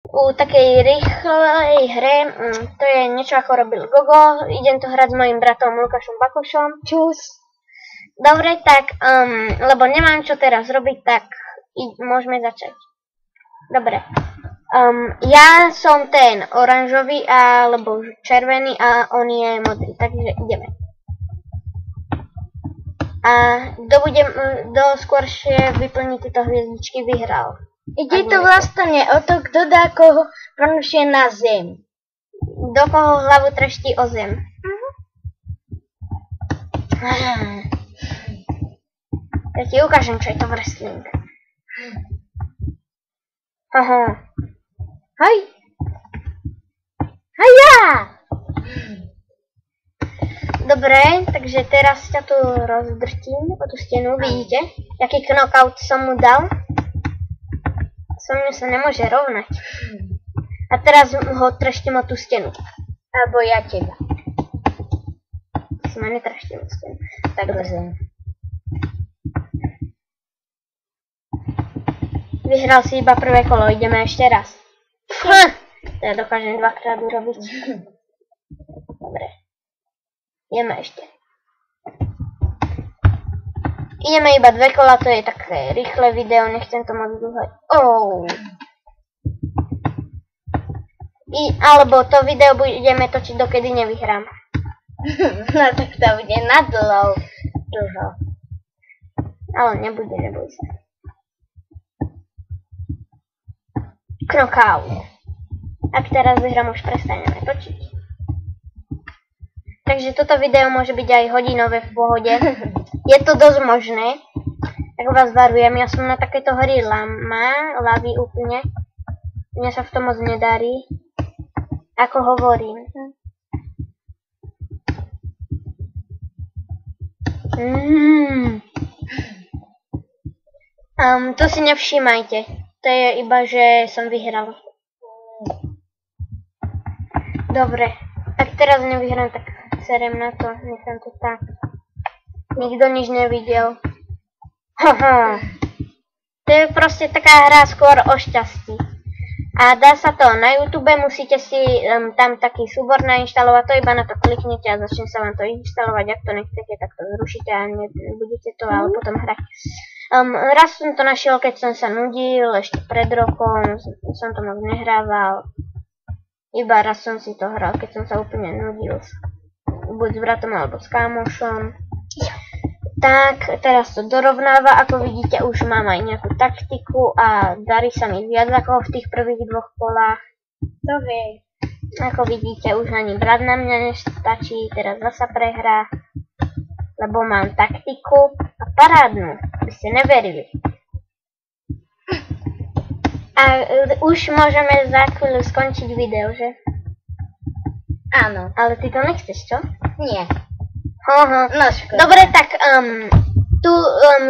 u takej rýchlej hre, to je niečo ako robil Gogo, idem to hrať s mojim bratom Lukášom Bakošom. Čus. Dobre, tak, lebo nemám čo teraz robiť, tak môžeme začať. Dobre. Ja som ten oranžový alebo červený a on je modrý, takže ideme. A kto skôršie vyplní tieto hviezdičky, vyhral. Ide to vlastne o to, kto dá koho prvšie na zem. Do koho hlavu treští o zem. Ja ti ukážem, čo je to wrestling. Aha. Hej. Haja! Dobre, takže teraz ťa tu rozdrtím o tú stenu, vidíte? Jaký knockout som mu dal? So mňa sa nemôže rovnať. A teraz ho treštím o tú stenu. Alebo ja teba. Si ma netreštím o stenu. Tak Dobre. Vyhral si iba prvé kolo, ideme ešte raz. To ja dokážem dvakrát urobiť. Dobre. Ideme ešte. Ideme iba 2 kola, to je také rýchle video, nechcem to moc dlhé. Alebo to video budeme točiť, dokedy nevyhrám. No tak to bude na dlho. Ale nebude, neboj sa. Knockout. Ak teraz vyhrám, už prestaneme točiť. Takže toto video môže byť aj hodinové v pohode. Je to dosť možné. Tak vás varujem, ja som na takéto hory lavy úplne. Mne sa v tom moc nedarí. Ako hovorím. To si nevšímajte. To je iba, že som vyhral. Dobre. Ak teraz nevyhrám, tak serem na to. Nechám to tak. Nikto nič nevidel. Haha. To je proste taká hra skôr o šťastí. A dá sa to na YouTube, musíte si tam taký súbor nainštalovať, to iba na to kliknete a začne sa vám to inštalovať. Ak to nechcete, tak to zrušíte a nebudete to ale potom hrať. Raz som to našiel, keď som sa nudil, ešte pred rokom som to moc nehrával. Iba raz som si to hral, keď som sa úplne nudil. Buď s bratom alebo s kámošom. Tak, teraz to dorovnáva, ako vidíte, už mám aj nejakú taktiku a darí sa mi viac ako v tých prvých 2 kolách. To hej. Ako vidíte, už ani brat na mňa nestačí, teraz zasa prehrá, lebo mám taktiku a parádnu, by ste neverili. A už môžeme za chvíľu skončiť video, že? Áno. Ale ty to nechceš, čo? Nie. No škoda. Dobre, tak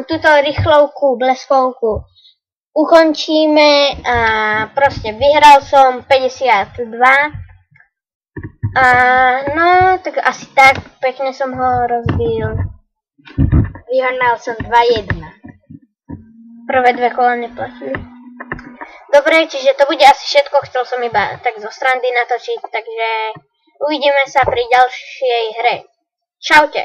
túto rýchlovku, bleskovku ukončíme a proste vyhral som 52. No, tak asi tak, pekne som ho rozbil. Vyhrál som 2-1. Prvé 2 kola neplatili. Dobre, čiže to bude asi všetko, chcel som iba tak zo srandy natočiť, takže uvidíme sa pri ďalšej hre. Čaute.